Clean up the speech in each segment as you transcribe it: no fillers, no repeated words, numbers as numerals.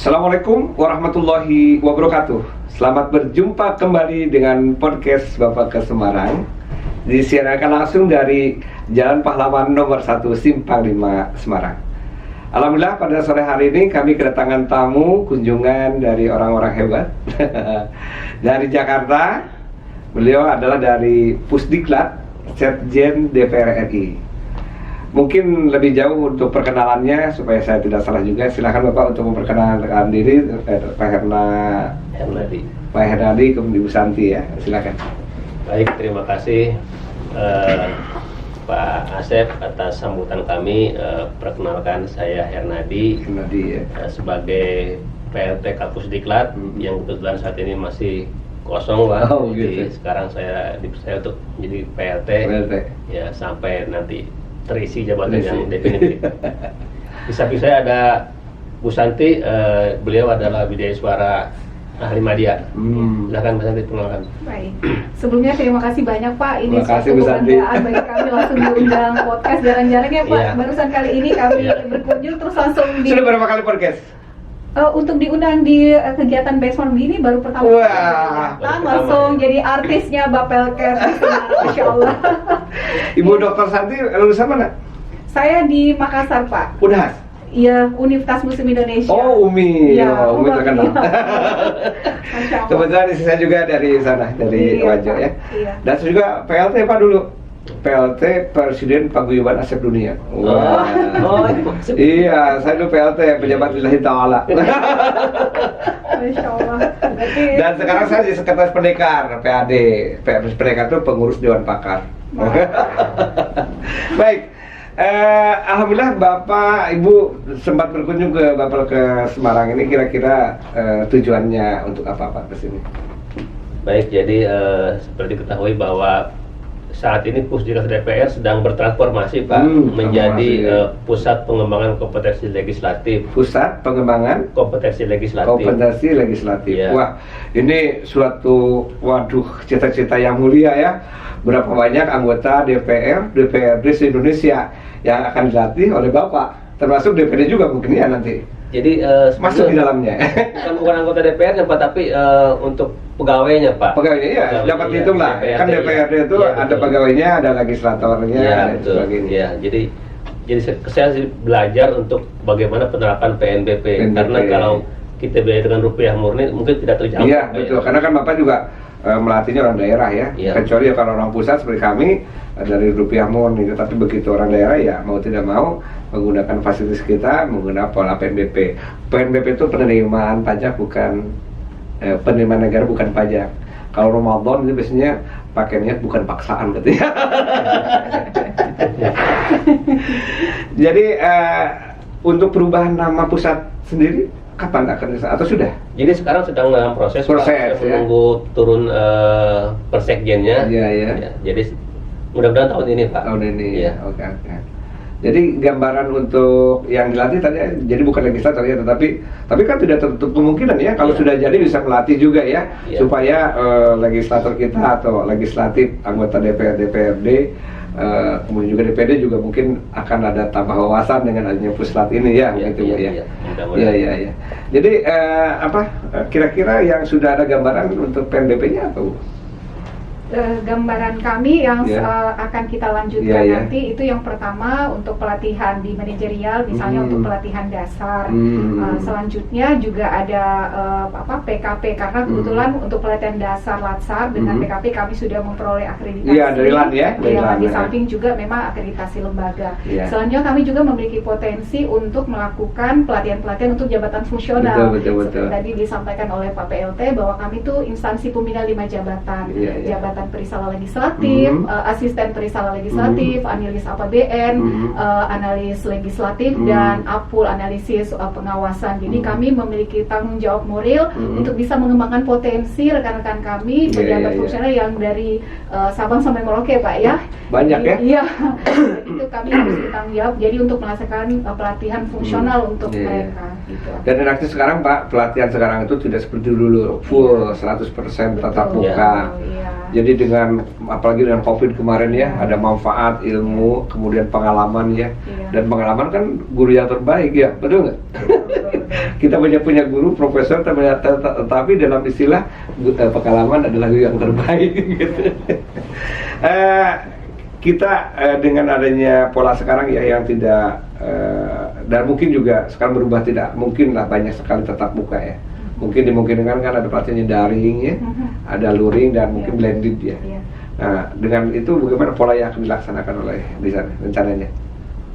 Assalamualaikum warahmatullahi wabarakatuh. Selamat berjumpa kembali dengan podcast Bapak ke Semarang. Disiarkan langsung dari Jalan Pahlawan nomor 1 Simpang 5 Semarang. Alhamdulillah pada sore hari ini kami kedatangan tamu kunjungan dari orang-orang hebat dari Jakarta. Beliau adalah dari Pusdiklat, Setjen DPR RI. Mungkin lebih jauh untuk perkenalannya supaya saya tidak salah juga. Silakan Bapak untuk memperkenalkan diri, Pak Hernadi. Pak Hernadi, kemudian Ibu Santi ya. Silakan. Baik, terima kasih Pak Asep atas sambutan kami. Perkenalkan saya Hernadi Ya. Sebagai PLT Kapus Diklat yang kebetulan saat ini masih kosong Pak. Jadi sekarang saya dipercaya untuk menjadi PLT. Ya, sampai nanti terisi jabatan yang definitif. Di samping saya ada Bu Santi, beliau adalah bidai suara ahli media. Silakan Bu Santi, perkenalkan. Baik. Sebelumnya terima kasih banyak Pak. Ini Terima kasih, suatu Bu Santi. kebanggaan bagi kami langsung diundang podcast jarang-jarang ya Pak. Iya. Barusan kali ini kami berkunjung terus langsung Sudah berapa kali podcast? untuk diundang di kegiatan Basement ini baru pertama Wah. kali. Baru Langsung pertama, ya. jadi artisnya Bapelkes. Masya Allah. Ibu Dr. Santi lulusan mana? Saya di Makassar Pak. Unhas. Iya, Universitas Muslim Indonesia. Oh, Umi. Iya, Umi terkenal. Masya Allah. Kebetulan saya juga dari sana, dari Iya, Wajo Pak. ya. Iya. Dan saya juga PLT Pak dulu. PLT Presiden Paguyuban Asep Dunia. Wah. Iya, saya dulu PLT pejabat lillahi ta'ala. Masya Allah. Berarti Dan sekarang saya jadi sekretaris pendekar PAD. Pendekar itu pengurus Dewan Pakar. Baik. Alhamdulillah Bapak Ibu sempat berkunjung ke Bapak ke Semarang ini, kira-kira tujuannya untuk apa Pak ke sini? Baik, jadi seperti ketahui bahwa saat ini Pusdiklat DPR sedang bertransformasi Pak menjadi pusat pengembangan kompetensi legislatif. Pusat pengembangan Kompetensi legislatif. kompetensi legislatif. Iya. Wah, ini suatu cita-cita yang mulia ya. Berapa banyak anggota DPR, DPRD se-Indonesia yang akan dilatih oleh Bapak, termasuk DPD juga mungkin ya nanti. Jadi Masuk di dalamnya. bukan anggota DPR Pak, tapi untuk pegawainya Pak. Pegawainya ya, dapat dihitung lah. Kan DPRD itu iya, ada betul. pegawainya, ada legislatornya, Iya, dan betul. sebagainya. Iya, jadi saya sih belajar untuk bagaimana penerapan PNBP. Karena kalau kita belajar dengan rupiah murni mungkin tidak terjangkau. Iya, betul. Karena kan Bapak juga melatihnya orang daerah ya. Iya. Kecuali ya kalau orang pusat seperti kami dari rupiah murni, tapi begitu orang daerah ya mau tidak mau menggunakan fasilitas kita, menggunakan pola PNBP. PNBP itu penerimaan pajak, bukan penerimaan negara, bukan pajak. Kalau Ramadan itu biasanya pakai niat, bukan paksaan katanya. Jadi untuk perubahan nama pusat sendiri kapan akan atau sudah? Jadi sekarang sedang dalam proses Pak. Proses, ya. Menunggu turun persekjennya. Iya, iya. Ya, jadi mudah-mudahan tahun ini Pak. Tahun ini. Iya. Oke. Jadi gambaran untuk yang dilatih tadi jadi bukan legislator ya, tapi kan tidak tertutup kemungkinan ya kalau Iya. sudah jadi bisa melatih juga ya, Iya. supaya legislator kita atau legislatif anggota DPR, DPRD, kemudian juga DPD juga mungkin akan ada tambah wawasan dengan adanya puslat ini ya, Iya, begitu Bu, iya, ya. iya. Mudah-mudahan. Iya. Jadi kira-kira yang sudah ada gambaran untuk PNBP-nya apa Bu? Gambaran kami yang Yeah. akan kita lanjutkan Yeah. nanti itu yang pertama untuk pelatihan di manajerial, misalnya untuk pelatihan dasar. Selanjutnya juga ada PKP, karena kebetulan untuk pelatihan dasar Latsar dengan PKP kami sudah memperoleh akreditasi. Iya, dari LAN ya? Dari Iya, LAN, di ya. samping juga memang akreditasi lembaga. Iya. Selanjutnya kami juga memiliki potensi untuk melakukan pelatihan-pelatihan untuk jabatan fungsional. Betul. Seperti tadi disampaikan oleh Pak PLT bahwa kami itu instansi pembina 5 jabatan. Iya. Jabatan perisala legislatif, asisten perisala legislatif, analis APBN, analis legislatif, dan APUL, analisis pengawasan. Jadi kami memiliki tanggung jawab moral untuk bisa mengembangkan potensi rekan-rekan kami pejabat fungsional yang dari Sabang sampai Merauke Pak ya. Banyak ya? Iya. Itu kami harus bertanggung jawab. Jadi untuk melaksanakan pelatihan fungsional untuk mereka. Gitu. Dan enaknya sekarang Pak, pelatihan sekarang itu tidak seperti dulu full 100% tatap muka. Iya. Jadi dengan apalagi dengan COVID kemarin ya, ada manfaat ilmu, kemudian pengalaman ya. Iya. Dan pengalaman kan guru yang terbaik ya, betul nggak? Kita banyak punya guru, profesor, tetapi dalam istilah pengalaman adalah guru yang terbaik gitu. Kita dengan adanya pola sekarang ya yang tidak dan mungkin juga sekarang berubah, tidak mungkin lah banyak sekali tatap muka ya. Mungkin dimungkinkan kan ada pelatihannya daring ya, ada luring dan mungkin blended ya. Nah, dengan itu bagaimana pola yang akan dilaksanakan oleh di sana rencananya?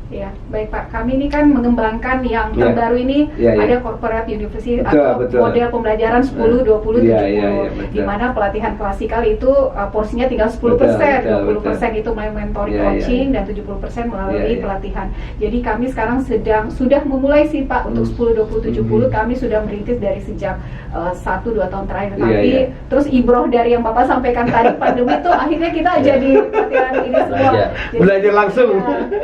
Ya, baik Pak. Kami ini kan mengembangkan yang terbaru ini ada corporate university atau model pembelajaran 10, 20, 70 di mana pelatihan klasikal itu porsinya tinggal 10%, 20% itu melalui mentoring coaching dan 70% melalui pelatihan. Jadi kami sekarang sudah memulai sih Pak untuk 10, 20, 70 kami sudah merintis dari sejak 1-2 tahun terakhir. Tapi terus ibroh dari yang Bapak sampaikan tadi pandemi itu akhirnya kita jadi pelatihan ini semua. Belajar langsung.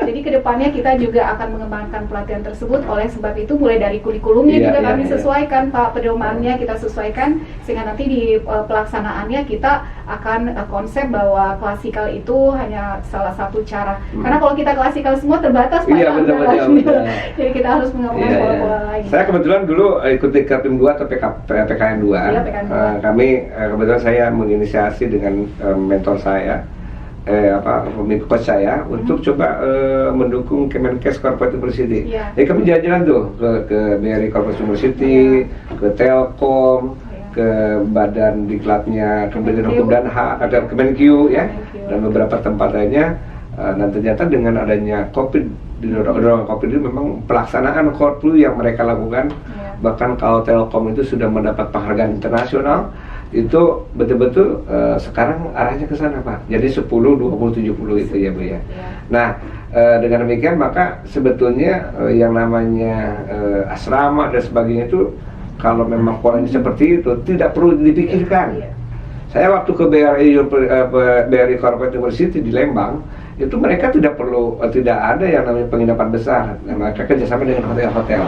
Jadi kedepannya kita juga akan mengembangkan pelatihan tersebut. Oleh sebab itu mulai dari kurikulumnya juga kami sesuaikan Pak, pedomannya kita sesuaikan sehingga nanti di pelaksanaannya kita akan konsep bahwa klasikal itu hanya salah satu cara. Karena kalau kita klasikal semua terbatas Pak. Jadi kita harus mengembangkan pola-pola lain. Saya kebetulan dulu ikuti Kapim 2 atau PKN 2. Kami kebetulan saya menginisiasi dengan mentor saya coach saya untuk coba mendukung Kemenkes Corporate University. Jadi kami jalan-jalan tuh ke BRI Corporate University, ke Telkom, ke badan diklatnya Kementerian Hukum dan HAM, ada Kemenkyu ya, dan beberapa tempat lainnya. Dan ternyata dengan adanya COVID, didorong COVID itu memang pelaksanaan korplu yang mereka lakukan, bahkan kalau Telkom itu sudah mendapat penghargaan internasional. Itu betul-betul sekarang arahnya ke sana Pak. Jadi 10, 20, 70 itu ya Bu ya. Nah dengan demikian maka sebetulnya yang namanya asrama dan sebagainya itu kalau memang polanya seperti itu tidak perlu dipikirkan. Saya waktu ke BRI Corporate University di Lembang itu mereka tidak ada yang namanya penginapan besar. Mereka kerjasama dengan hotel-hotel.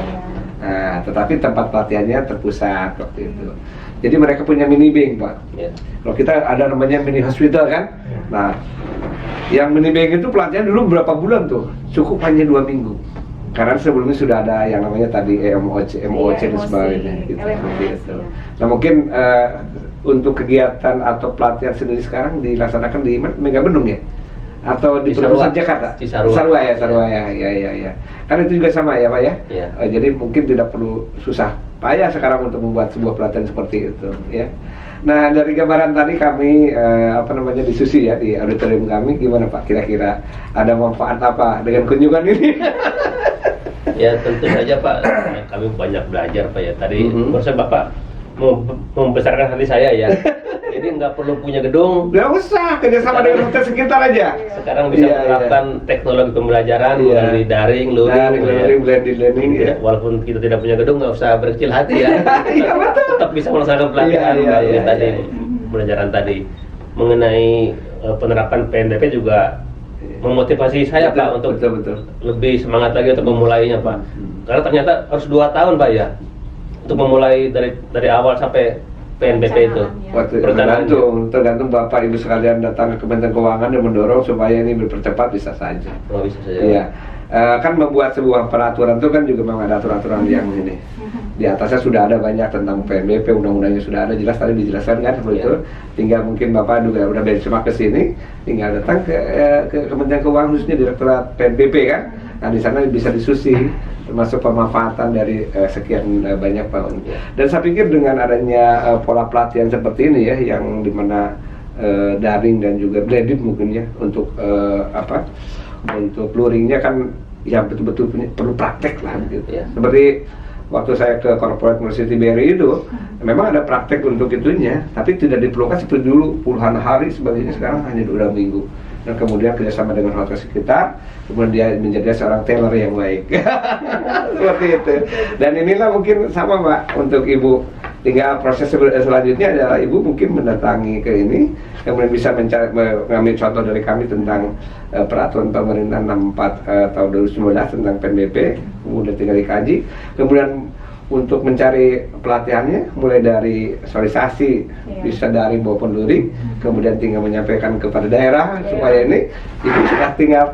Nah, tetapi tempat pelatihannya terpusat waktu itu. Jadi mereka punya mini bank Pak. Kalau kita ada namanya mini hospital kan. Nah, yang mini bank itu pelatihan dulu berapa bulan tuh? Cukup hanya 2 minggu. Karena sebelumnya sudah ada yang namanya tadi MOC dan sebagainya gitu. Nah mungkin untuk kegiatan atau pelatihan sendiri sekarang dilaksanakan di Megabendung ya? Atau di pusat Jakarta? Sarua ya. Kan itu juga sama ya Pak ya? Jadi mungkin tidak perlu susah payah sekarang untuk membuat sebuah pelatihan seperti itu ya. Nah dari gambaran tadi kami diskusi ya di auditorium kami, gimana Pak kira-kira ada manfaat apa dengan kunjungan ini? Ya tentu saja Pak, kami banyak belajar Pak ya. Tadi menurut saya Bapak membesarkan hati saya ya. Jadi nggak perlu punya gedung. Nggak usah, kerjasama dengan hotel sekitar aja. Sekarang bisa menerapkan teknologi pembelajaran melalui daring, luring, blended learning. Walaupun kita tidak punya gedung, nggak usah berkecil hati ya. Tetap bisa melaksanakan pelatihan melalui tadi pembelajaran tadi. Mengenai penerapan PNBP juga memotivasi saya Pak untuk lebih semangat lagi untuk memulainya Pak. Karena ternyata harus 2 tahun Pak ya untuk memulai dari awal sampai PNBP itu. Tergantung Bapak Ibu sekalian datang ke Kementerian Keuangan dan mendorong supaya ini berpercepat bisa saja. Bisa saja. Iya. Kan membuat sebuah peraturan itu kan juga memang ada aturan yang ini. Di atasnya sudah ada banyak tentang PNBP, undang-undangnya sudah ada jelas tadi dijelaskan kan seperti itu. Tinggal mungkin Bapak juga udah benchmark ke sini, tinggal datang ke Kementerian Keuangan khususnya Direktorat PNBP kan. Nah di sana bisa diskusi termasuk pemanfaatan dari sekian banyak tahun. Dan saya pikir dengan adanya pola pelatihan seperti ini ya, yang dimana daring dan juga blended mungkin ya untuk untuk luringnya kan ya betul-betul perlu praktek lah gitu. Seperti waktu saya ke Corporate University BRI itu memang ada praktek untuk itunya, tapi tidak diperlukan seperti dulu puluhan hari sebagainya, sekarang hanya 2 minggu. Dan kemudian kerjasama dengan hotel sekitar, kemudian dia menjadi seorang tailor yang baik. Seperti itu. Dan inilah mungkin sama Mbak untuk Ibu. Tinggal proses selanjutnya adalah Ibu mungkin mendatangi ke ini, kemudian bisa mengambil contoh dari kami tentang peraturan pemerintah 64 tahun 2019 tentang PNBP, kemudian tinggal dikaji, kemudian untuk mencari pelatihannya mulai dari sosialisasi bisa dari maupun luring, kemudian tinggal menyampaikan kepada daerah supaya ini itu sudah tinggal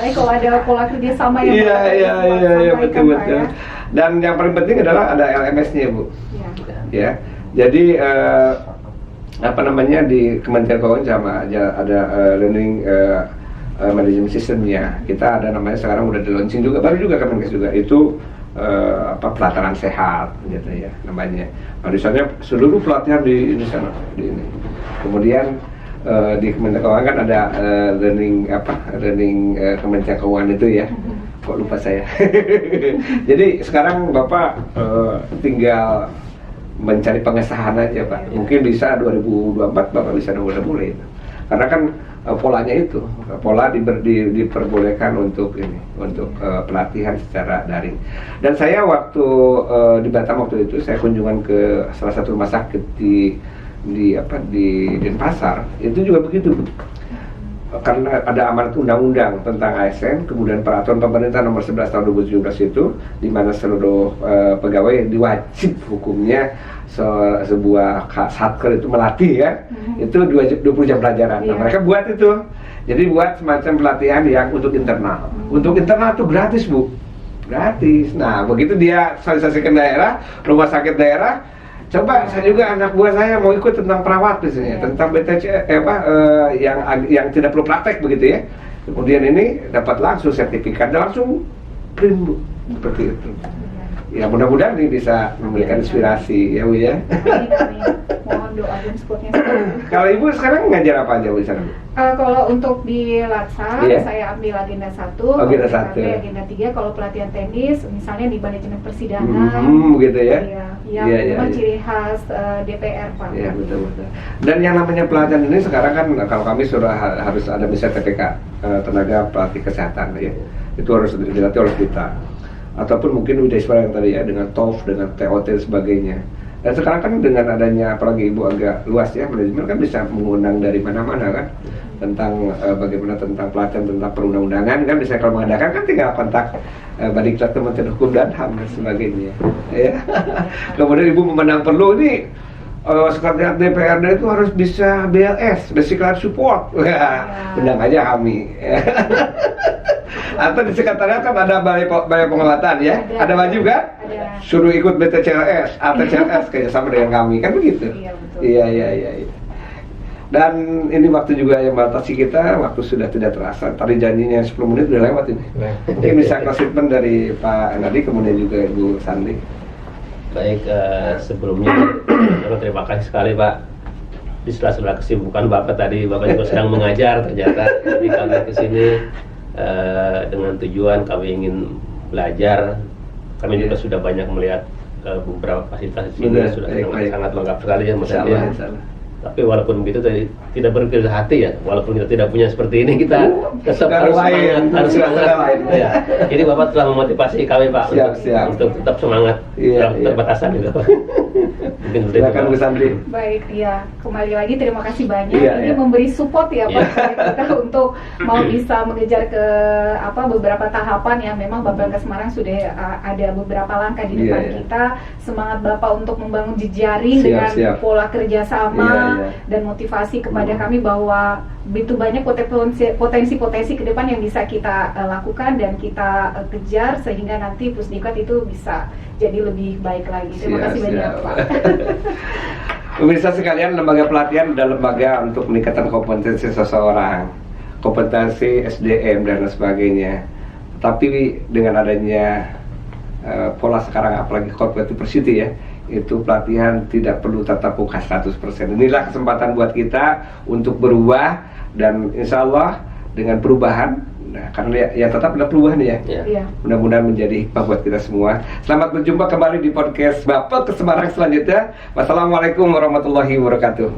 Apalagi kalau ada pola kerjasama yang iya sampaikan, betul. Pak, ya. Dan yang paling penting adalah ada LMS-nya, Bu. Ya. Ya, jadi apa namanya, di Kementerian Keuangan sama ada learning management systemnya. Kita ada namanya sekarang udah di launching juga, baru juga Kemenkes juga, itu pelataran sehat gitu ya namanya. Nah, di sana seluruh pelatihan di sana di ini. Kemudian di Kementerian Keuangan kan ada learning Kementerian Keuangan itu ya. Kok lupa saya. Jadi sekarang Bapak tinggal mencari pengesahan aja, Pak. Mungkin bisa 2024 Bapak bisa udah mulai itu. Karena kan polanya itu, pola diperbolehkan untuk pelatihan secara daring. Dan saya waktu di Batam waktu itu saya kunjungan ke salah satu rumah sakit di Denpasar, itu juga begitu. Karena ada amanat undang-undang tentang ASN, kemudian peraturan pemerintah nomor 11 tahun 2017 itu, di mana seluruh pegawai diwajib hukumnya sebuah satker itu melatih ya, itu 20 jam pelajaran. Nah, mereka buat itu, jadi buat semacam pelatihan yang untuk internal. Untuk internal itu gratis, Bu, gratis. Nah, begitu dia sosialisasikan daerah, rumah sakit daerah. Coba saya juga, anak buah saya mau ikut tentang perawat misalnya, tentang BTC yang tidak perlu praktek begitu ya. Kemudian ini dapat langsung sertifikat dan langsung print, Bu, seperti itu. Ya mudah-mudahan ini bisa memberikan inspirasi ya, Bu ya. Mohon doa dan supportnya. Kalau Ibu sekarang ngajar apa aja, Bu, di sana, Bu? Kalau untuk di Latsa, Iya. saya ambil agenda 1, Agenda 1. agenda 3. Kalau pelatihan tenis, misalnya di manajemen persidangan, Begitu ya. Iya, yang Iya, memang iya. ciri khas DPR, Pak. Iya, betul. Dan yang namanya pelatihan ini sekarang kan kalau kami sudah harus ada misalnya TPK, tenaga pelatih kesehatan ya. Itu harus dilatih oleh kita. Ataupun mungkin udah yang tadi ya, dengan TOEFL, dengan TOT dan sebagainya. Dan sekarang kan dengan adanya, apalagi Ibu agak luas ya, manajemen kan bisa mengundang dari mana-mana kan, tentang bagaimana tentang pelatihan tentang perundang-undangan kan, bisa kalau mengadakan kan tinggal kontak Badiklat Kementerian Hukum dan HAM dan sebagainya ya. Kemudian Ibu memandang perlu ini sekretariat DPRD itu harus bisa BLS, Basic Life Support. Undang aja kami. Atau di sekretariat kan ada balai penguatan ya, ada baju kan? Ada. Suruh ikut BTCLS, ATCLS kerjasama dengan kami kan begitu. Iya, betul. Iya. Dan ini waktu juga yang batasi kita, waktu sudah tidak terasa. Tadi janjinya 10 menit udah lewat ini. Mungkin bisa statement dari Pak Nadi, kemudian juga Ibu Sandi. Baik, sebelumnya terima kasih sekali Pak. Di sela-sela kesibukan Bapak tadi, Bapak juga sedang mengajar ternyata. Jadi kami kesini dengan tujuan kami ingin belajar. Kami juga sudah banyak melihat beberapa fasilitas di sini, sudah sangat lengkap sekali ya Mas Andi. Tapi walaupun begitu tidak berkecil hati ya, walaupun kita tidak punya seperti ini, kita tetap harus semangat, ya. Jadi Bapak telah memotivasi kami Pak untuk tetap semangat dalam keterbatasan itu. Mungkin silakan Bu Sandri. Baik, ya, kembali lagi terima kasih banyak. Ini memberi support ya Pak kita untuk mau bisa mengejar ke beberapa tahapan yang memang Bapelkes Semarang sudah ada beberapa langkah di depan kita. Semangat Bapak untuk membangun jejaring dengan pola kerjasama dan motivasi kepada kami bahwa begitu banyak potensi-potensi ke depan yang bisa kita lakukan dan kita kejar sehingga nanti Pusdiklat itu bisa jadi lebih baik lagi. Terima kasih banyak Pak. Pemirsa sekalian, lembaga pelatihan adalah lembaga untuk meningkatkan kompetensi seseorang, kompetensi SDM dan lain sebagainya. Tapi dengan adanya pola sekarang, apalagi corporate diversity ya, itu pelatihan tidak perlu tatap muka 100%. Inilah kesempatan buat kita untuk berubah, dan insya Allah dengan perubahan, karena ya tetap ada perubahan ya. Mudah-mudahan menjadi hikmah buat kita semua. Selamat berjumpa kembali di podcast Bapelkes Semarang selanjutnya. Wassalamualaikum warahmatullahi wabarakatuh.